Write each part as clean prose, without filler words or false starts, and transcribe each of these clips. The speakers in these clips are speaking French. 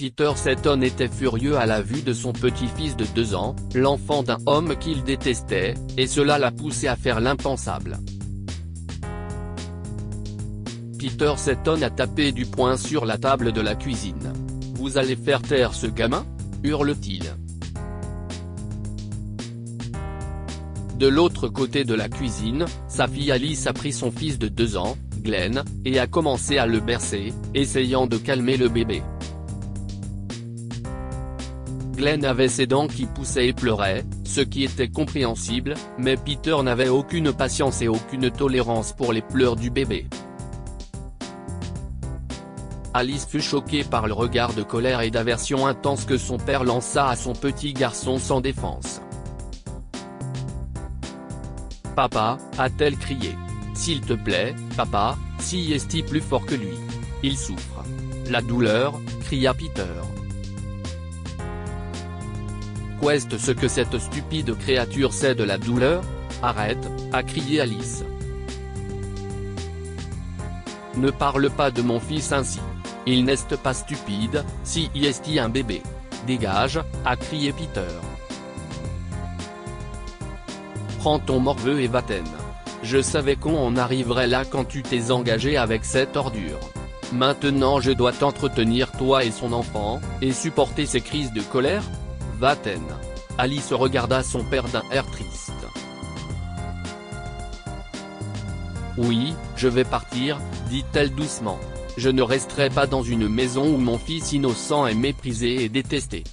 Peter Seton était furieux à la vue de son petit-fils de 2 ans, l'enfant d'un homme qu'il détestait, et cela l'a poussé à faire l'impensable. Peter Seton a tapé du poing sur la table de la cuisine. « Vous allez faire taire ce gamin ?» hurle-t-il. De l'autre côté de la cuisine, sa fille Alice a pris son fils de 2 ans, Glenn, et a commencé à le bercer, essayant de calmer le bébé. Glenn avait ses dents qui poussaient et pleurait, ce qui était compréhensible, mais Peter n'avait aucune patience et aucune tolérance pour les pleurs du bébé. Alice fut choquée par le regard de colère et d'aversion intense que son père lança à son petit garçon sans défense. « Papa » a-t-elle crié. « S'il te plaît, papa, si est-il plus fort que lui. Il souffre. » « La douleur » cria Peter. « Qu'est-ce ce que cette stupide créature sait de la douleur ? Arrête » a crié Alice. « Ne parle pas de mon fils ainsi. Il n'est pas stupide, si est un bébé. Dégage » a crié Peter. « Prends ton morveux et va-t'en. Je savais qu'on en arriverait là quand tu t'es engagé avec cette ordure. Maintenant je dois t'entretenir toi et son enfant, et supporter ses crises de colère ? Va-t'en. » Alice regarda son père d'un air triste. « Oui, je vais partir, » dit-elle doucement. « Je ne resterai pas dans une maison où mon fils innocent est méprisé et détesté.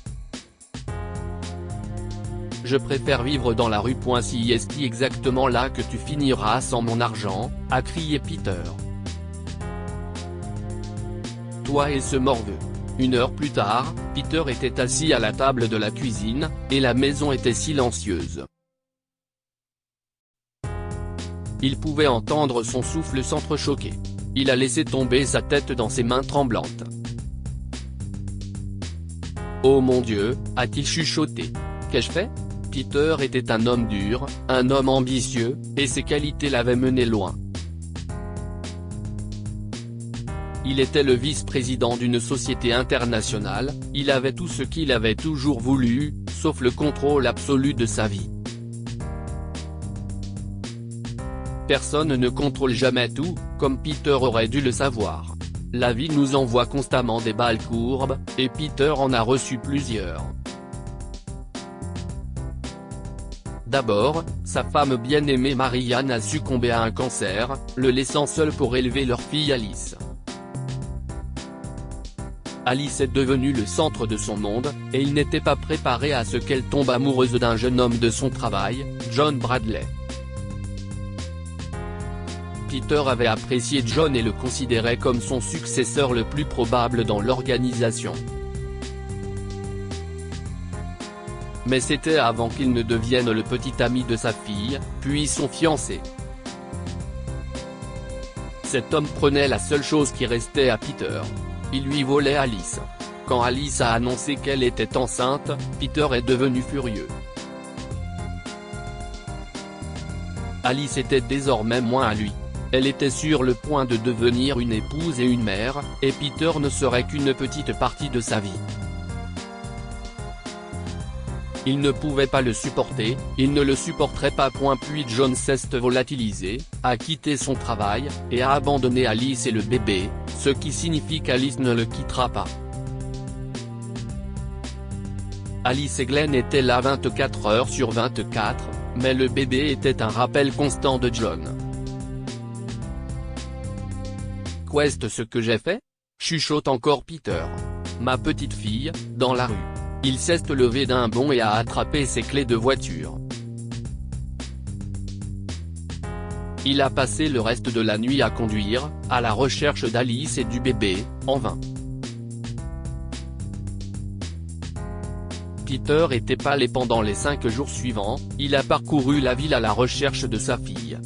Je préfère vivre dans la rue. Si est exactement là que tu finiras sans mon argent » a crié Peter. « Toi et ce morveux. » 1 heure plus tard, Peter était assis à la table de la cuisine, et la maison était silencieuse. Il pouvait entendre son souffle s'entrechoquer. Il a laissé tomber sa tête dans ses mains tremblantes. « Oh mon Dieu » a-t-il chuchoté. « Qu'ai-je fait ?» Peter était un homme dur, un homme ambitieux, et ses qualités l'avaient mené loin. Il était le vice-président d'une société internationale, il avait tout ce qu'il avait toujours voulu, sauf le contrôle absolu de sa vie. Personne ne contrôle jamais tout, comme Peter aurait dû le savoir. La vie nous envoie constamment des balles courbes, et Peter en a reçu plusieurs. D'abord, sa femme bien-aimée Marianne a succombé à un cancer, le laissant seul pour élever leur fille Alice. Alice est devenue le centre de son monde, et il n'était pas préparé à ce qu'elle tombe amoureuse d'un jeune homme de son travail, John Bradley. Peter avait apprécié John et le considérait comme son successeur le plus probable dans l'organisation. Mais c'était avant qu'il ne devienne le petit ami de sa fille, puis son fiancé. Cet homme prenait la seule chose qui restait à Peter. Il lui volait Alice. Quand Alice a annoncé qu'elle était enceinte, Peter est devenu furieux. Alice était désormais moins à lui. Elle était sur le point de devenir une épouse et une mère, et Peter ne serait qu'une petite partie de sa vie. Il ne pouvait pas le supporter, il ne le supporterait pas. Puis John s'est volatilisé, a quitté son travail, et a abandonné Alice et le bébé, ce qui signifie qu'Alice ne le quittera pas. Alice et Glenn étaient là 24 heures sur 24, mais le bébé était un rappel constant de John. « Qu'est-ce ce que j'ai fait ?» chuchote encore Peter. « Ma petite fille, dans la rue. » Il s'est levé d'un bond et a attrapé ses clés de voiture. Il a passé le reste de la nuit à conduire, à la recherche d'Alice et du bébé, en vain. Peter était pâle et pendant les 5 jours suivants, il a parcouru la ville à la recherche de sa fille.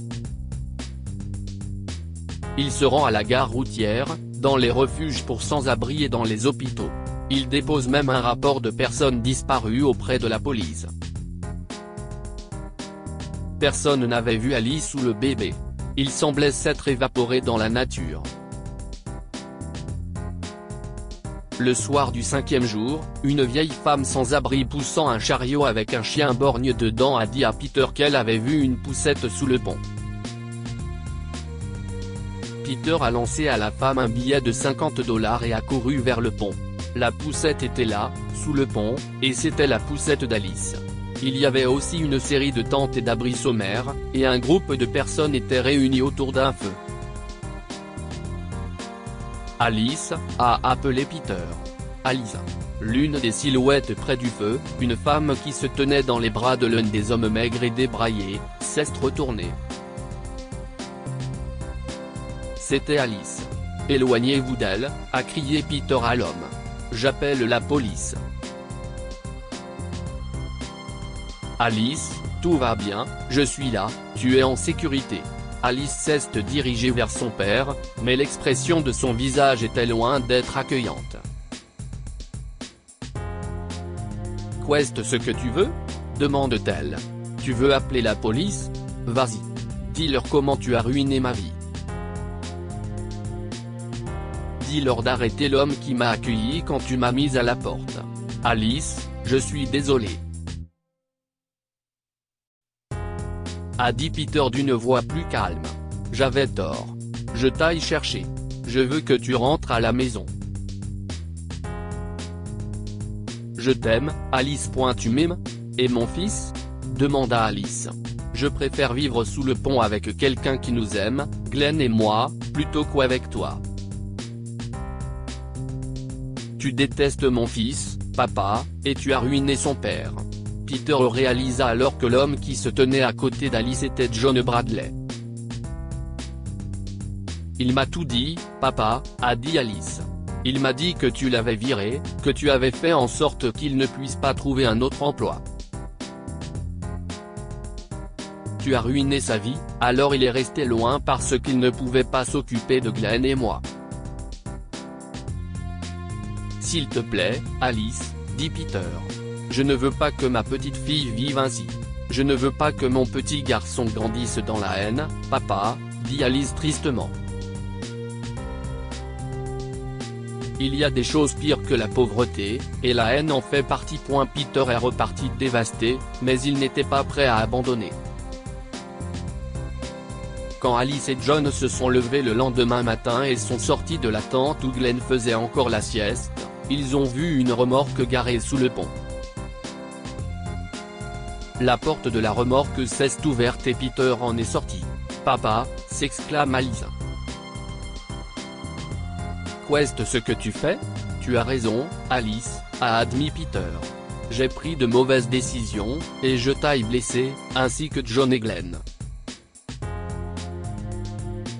Il se rend à la gare routière, dans les refuges pour sans-abri et dans les hôpitaux. Il dépose même un rapport de personnes disparues auprès de la police. Personne n'avait vu Alice ou le bébé. Il semblait s'être évaporé dans la nature. Le soir du 5e jour, une vieille femme sans abri poussant un chariot avec un chien borgne dedans a dit à Peter qu'elle avait vu une poussette sous le pont. Peter a lancé à la femme un billet de $50 et a couru vers le pont. La poussette était là, sous le pont, et c'était la poussette d'Alice. Il y avait aussi une série de tentes et d'abris sommaires, et un groupe de personnes était réuni autour d'un feu. Alice a appelé Peter. Alice. L'une des silhouettes près du feu, une femme qui se tenait dans les bras de l'un des hommes maigres et débraillés, s'est retournée. C'était Alice. « Éloignez-vous d'elle », a crié Peter à l'homme. « J'appelle la police. » Alice, tout va bien, je suis là, tu es en sécurité. Alice s'est dirigée vers son père, mais l'expression de son visage était loin d'être accueillante. Qu'est-ce ce que tu veux ? Demande-t-elle. Tu veux appeler la police ? Vas-y. Dis-leur comment tu as ruiné ma vie. Dis-leur d'arrêter l'homme qui m'a accueilli quand tu m'as mise à la porte. Alice, je suis désolé. A dit Peter d'une voix plus calme. J'avais tort. Je t'aille chercher. Je veux que tu rentres à la maison. Je t'aime, Alice. Tu m'aimes ? Et mon fils ? Demanda Alice. Je préfère vivre sous le pont avec quelqu'un qui nous aime, Glenn et moi, plutôt qu'avec toi. Tu détestes mon fils, papa, et tu as ruiné son père. Peter réalisa alors que l'homme qui se tenait à côté d'Alice était John Bradley. Il m'a tout dit, papa, a dit Alice. Il m'a dit que tu l'avais viré, que tu avais fait en sorte qu'il ne puisse pas trouver un autre emploi. Tu as ruiné sa vie, alors il est resté loin parce qu'il ne pouvait pas s'occuper de Glenn et moi. S'il te plaît, Alice, dit Peter. Je ne veux pas que ma petite fille vive ainsi. Je ne veux pas que mon petit garçon grandisse dans la haine, papa, dit Alice tristement. Il y a des choses pires que la pauvreté, et la haine en fait partie. Peter est reparti dévasté, mais il n'était pas prêt à abandonner. Quand Alice et John se sont levés le lendemain matin et sont sortis de la tente où Glenn faisait encore la sieste, ils ont vu une remorque garée sous le pont. La porte de la remorque s'est ouverte et Peter en est sorti. « Papa !» s'exclame Alice. « Qu'est-ce ce que tu fais ? Tu as raison, Alice, a admis Peter. J'ai pris de mauvaises décisions, et je t'ai blessé, ainsi que John et Glenn.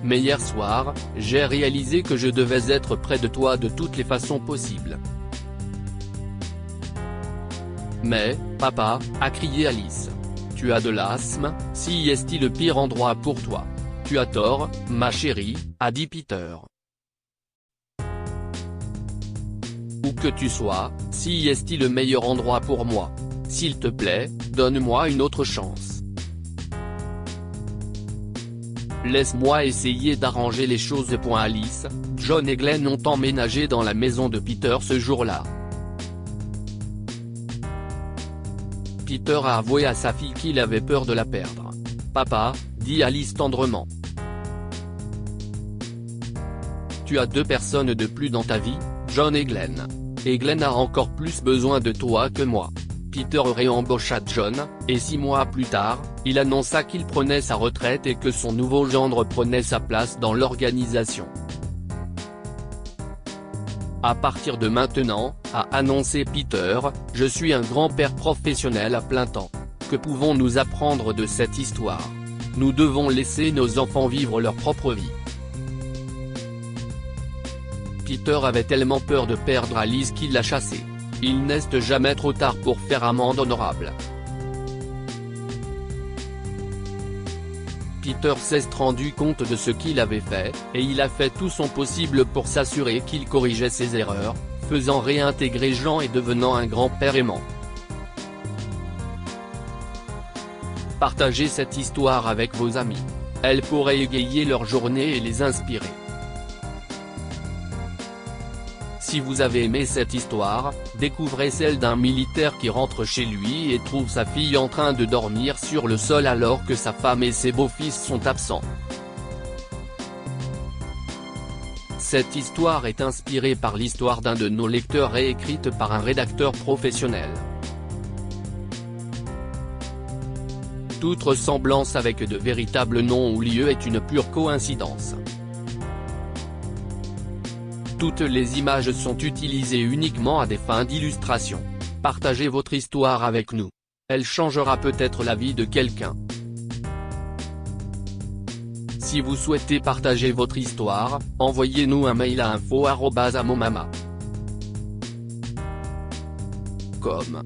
Mais hier soir, j'ai réalisé que je devais être près de toi de toutes les façons possibles. » Mais, papa, a crié Alice. Tu as de l'asthme, si est-il le pire endroit pour toi. Tu as tort, ma chérie, a dit Peter. Où que tu sois, si est-il le meilleur endroit pour moi. S'il te plaît, donne-moi une autre chance. Laisse-moi essayer d'arranger les choses. Alice, John et Glenn ont emménagé dans la maison de Peter ce jour-là. Peter a avoué à sa fille qu'il avait peur de la perdre. « Papa », dit Alice tendrement. « Tu as deux personnes de plus dans ta vie, John et Glenn. Et Glenn a encore plus besoin de toi que moi. » Peter réembaucha John, et 6 mois plus tard, il annonça qu'il prenait sa retraite et que son nouveau gendre prenait sa place dans l'organisation. À partir de maintenant, a annoncé Peter, je suis un grand-père professionnel à plein temps. Que pouvons-nous apprendre de cette histoire ? Nous devons laisser nos enfants vivre leur propre vie. Peter avait tellement peur de perdre Alice qu'il l'a chassée. Il n'est jamais trop tard pour faire amende honorable. Peter s'est rendu compte de ce qu'il avait fait, et il a fait tout son possible pour s'assurer qu'il corrigeait ses erreurs, faisant réintégrer Jean et devenant un grand-père aimant. Partagez cette histoire avec vos amis. Elle pourrait égayer leur journée et les inspirer. Si vous avez aimé cette histoire, découvrez celle d'un militaire qui rentre chez lui et trouve sa fille en train de dormir sur le sol alors que sa femme et ses beaux-fils sont absents. Cette histoire est inspirée par l'histoire d'un de nos lecteurs et écrite par un rédacteur professionnel. Toute ressemblance avec de véritables noms ou lieux est une pure coïncidence. Toutes les images sont utilisées uniquement à des fins d'illustration. Partagez votre histoire avec nous. Elle changera peut-être la vie de quelqu'un. Si vous souhaitez partager votre histoire, envoyez-nous un mail à info@amomama.com.